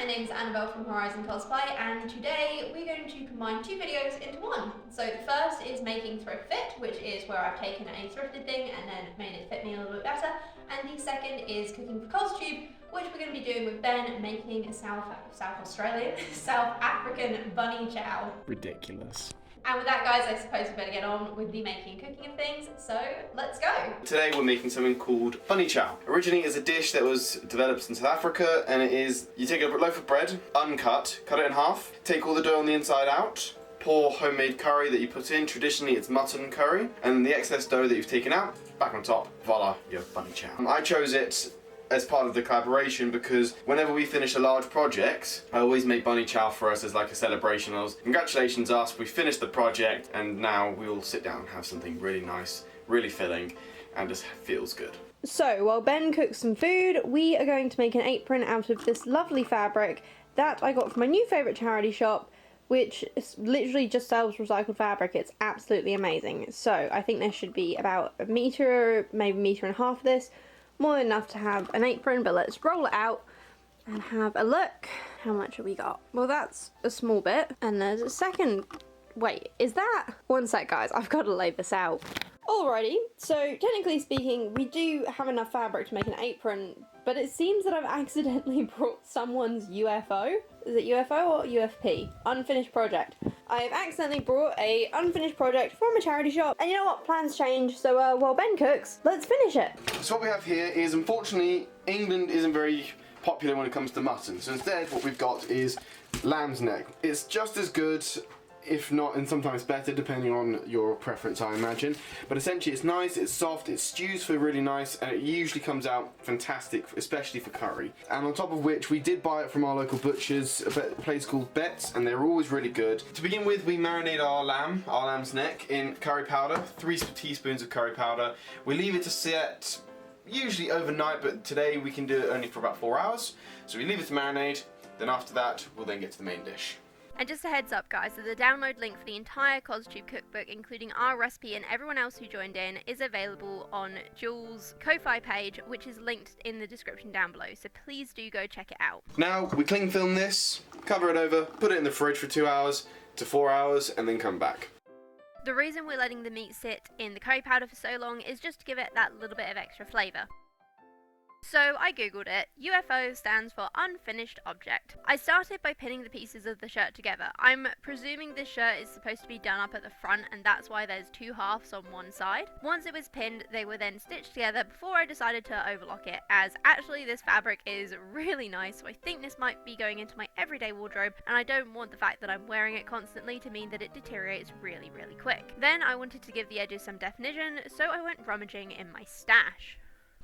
my name is Annabelle from Horizon Cosplay, and today we're going to combine two videos into one. So the first is making thrift fit, which is where I've taken a thrifted thing and then made it fit me a little bit better. And the second is cooking for Costube, which we're going to be doing with Ben, making a South African bunny chow. Ridiculous. And with that, guys, I suppose we better get on with the making and cooking of things, so let's go! Today we're making something called bunny chow. Originally it's a dish that was developed in South Africa, and it is, you take a loaf of bread, uncut, cut it in half, take all the dough on the inside out, pour homemade curry that you put in, traditionally it's mutton curry, and the excess dough that you've taken out, back on top, voila, you have bunny chow. I chose it as part of the collaboration because whenever we finish a large project, I always make bunny chow for us as like a celebration. Congratulations us, we finished the project, and now we will sit down and have something really nice, really filling, and just feels good. So while Ben cooks some food, we are going to make an apron out of this lovely fabric that I got from my new favourite charity shop, which literally just sells recycled fabric. It's absolutely amazing. So I think there should be about a metre, maybe a metre and a half of this. More than enough to have an apron, but let's roll it out and have a look. How much have we got? Well, that's a small bit, and there's a second. Wait, is that? One sec, guys, I've got to lay this out. Alrighty, so technically speaking, we do have enough fabric to make an apron, but it seems that I've accidentally brought someone's UFO. Is it UFO or UFP? Unfinished project. I have accidentally brought a unfinished project from a charity shop, and you know what? Plans change, so while Ben cooks, let's finish it. So what we have here is, unfortunately, England isn't very popular when it comes to mutton, so instead what we've got is lamb's neck. It's just as good, if not, and sometimes better, depending on your preference, I imagine. But essentially it's nice, it's soft, it stews for really nice, and it usually comes out fantastic, especially for curry. And on top of which, we did buy it from our local butchers, a place called Belle's, and they're always really good. To begin with, we marinate our lamb's neck, in curry powder, 3 teaspoons of curry powder. We leave it to set, usually overnight, but today we can do it only for about 4 hours. So we leave it to marinate, then after that, we'll then get to the main dish. And just a heads up, guys, that the download link for the entire Costube cookbook, including our recipe and everyone else who joined in, is available on Jules' Ko-Fi page, which is linked in the description down below, so please do go check it out. Now, we cling film this, cover it over, put it in the fridge for 2 hours to 4 hours, and then come back. The reason we're letting the meat sit in the curry powder for so long is just to give it that little bit of extra flavour. So I googled it. UFO stands for unfinished object. I started by pinning the pieces of the shirt together. I'm presuming this shirt is supposed to be done up at the front, and that's why there's 2 halves on one side. Once it was pinned, they were then stitched together before I decided to overlock it, as actually this fabric is really nice, so I think this might be going into my everyday wardrobe, and I don't want the fact that I'm wearing it constantly to mean that it deteriorates really, really quick. Then I wanted to give the edges some definition, so I went rummaging in my stash.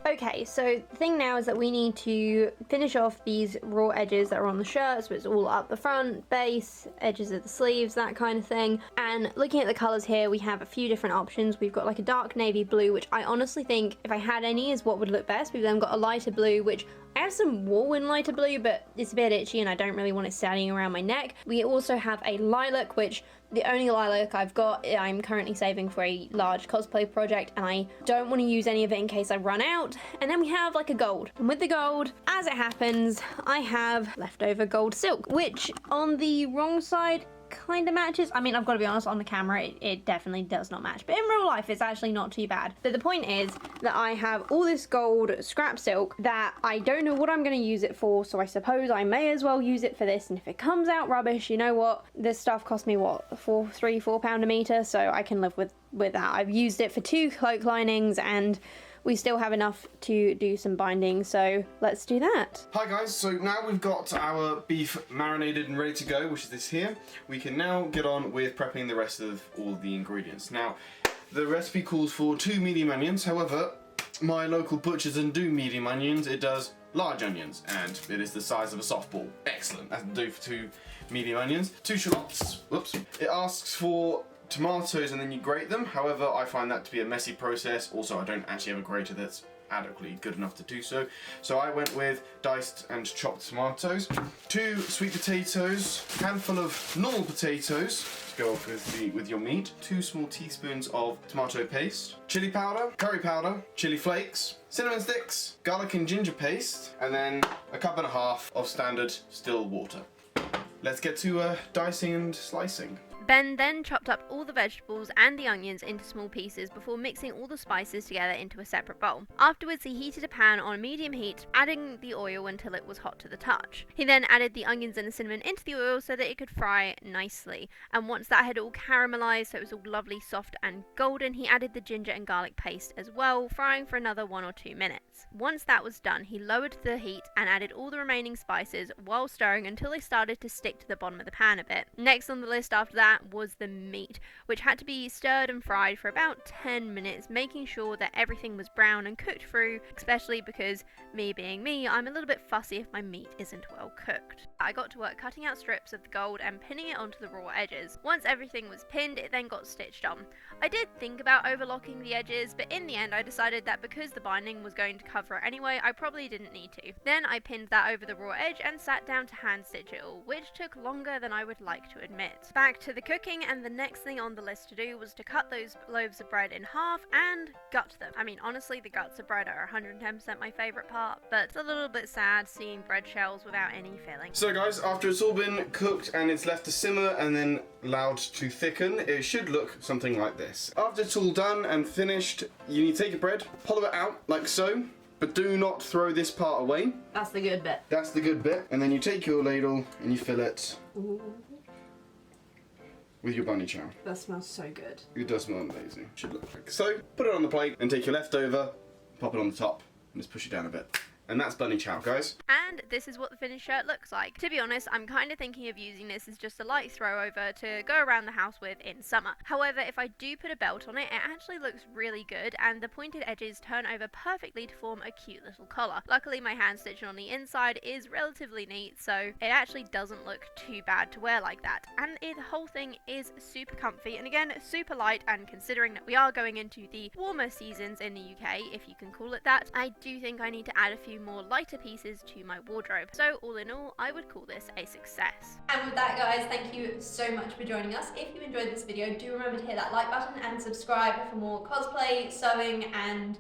Okay, so the thing now is that we need to finish off these raw edges that are on the shirt, so it's all up the front, base, edges of the sleeves, that kind of thing. And looking at the colours here, we have a few different options. We've got like a dark navy blue, which I honestly think, if I had any, is what would look best. We've then got a lighter blue, which I have some wool in lighter blue, but it's a bit itchy and I don't really want it standing around my neck. We also have a lilac, which the only lilac I've got, I'm currently saving for a large cosplay project, and I don't want to use any of it in case I run out. And then we have like a gold. And with the gold, as it happens, I have leftover gold silk, which on the wrong side kind of matches. I mean, I've got to be honest, on the camera it definitely does not match, but in real life it's actually not too bad. But the point is that I have all this gold scrap silk that I don't know what I'm going to use it for, so I suppose I may as well use it for this. And if it comes out rubbish, you know what, this stuff cost me what, £4 a meter, so I can live with that. I've used it for 2 cloak linings, and we still have enough to do some binding, so let's do that. Hi guys, so now we've got our beef marinated and ready to go, which is this here. We can now get on with prepping the rest of all the ingredients. Now, the recipe calls for 2 medium onions, however, my local butcher doesn't do medium onions, it does large onions, and it is the size of a softball. Excellent, that'll do for 2 medium onions. 2 shallots, whoops. It asks for tomatoes and then you grate them, however I find that to be a messy process. Also, I don't actually have a grater that's adequately good enough to do so. So I went with diced and chopped tomatoes, 2 sweet potatoes, handful of normal potatoes to go off with your meat, 2 small teaspoons of tomato paste, chili powder, curry powder, chili flakes, cinnamon sticks, garlic and ginger paste, and then a cup and a half of standard still water. Let's get to dicing and slicing. Ben then chopped up all the vegetables and the onions into small pieces before mixing all the spices together into a separate bowl. Afterwards, he heated a pan on medium heat, adding the oil until it was hot to the touch. He then added the onions and the cinnamon into the oil so that it could fry nicely. And once that had all caramelized, so it was all lovely, soft and golden, he added the ginger and garlic paste as well, frying for another 1 or 2 minutes. Once that was done, he lowered the heat and added all the remaining spices while stirring until they started to stick to the bottom of the pan a bit. Next on the list after that was the meat, which had to be stirred and fried for about 10 minutes, making sure that everything was brown and cooked through, especially because, me being me, I'm a little bit fussy if my meat isn't well cooked. I got to work cutting out strips of the gold and pinning it onto the raw edges. Once everything was pinned, it then got stitched on. I did think about overlocking the edges, but in the end I decided that because the binding was going to cover it anyway, I probably didn't need to. Then I pinned that over the raw edge and sat down to hand stitch it all, which took longer than I would like to admit. Back to the cooking, and the next thing on the list to do was to cut those loaves of bread in half and gut them. I mean, honestly, the guts of bread are 110% my favourite part, but it's a little bit sad seeing bread shells without any filling. So guys, after it's all been cooked and it's left to simmer and then allowed to thicken, it should look something like this. After it's all done and finished, you need to take your bread, hollow it out like so, but do not throw this part away. That's the good bit. That's the good bit. And then you take your ladle and you fill it with your bunny chow. That smells so good. It does smell amazing. Should look like so. Put it on the plate and take your leftover, pop it on the top, and just push it down a bit. And that's bunny chow, guys. And this is what the finished shirt looks like. To be honest, I'm kind of thinking of using this as just a light throw over to go around the house with in summer. However, if I do put a belt on it, it actually looks really good, and the pointed edges turn over perfectly to form a cute little collar. Luckily, my hand stitching on the inside is relatively neat, so it actually doesn't look too bad to wear like that. And the whole thing is super comfy, and again, super light, and considering that we are going into the warmer seasons in the UK, if you can call it that, I do think I need to add a few more lighter pieces to my wardrobe. So all in all, I would call this a success. And with that, guys, thank you so much for joining us. If you enjoyed this video, do remember to hit that like button and subscribe for more cosplay, sewing and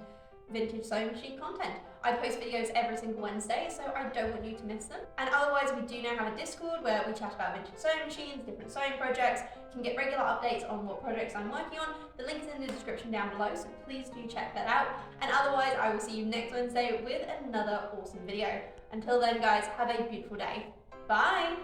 vintage sewing machine content. I post videos every single Wednesday, so I don't want you to miss them. And otherwise, we do now have a Discord where we chat about vintage sewing machines, different sewing projects. You can get regular updates on what projects I'm working on. The link is in the description down below, so please do check that out. And otherwise, I will see you next Wednesday with another awesome video. Until then, guys, have a beautiful day. Bye!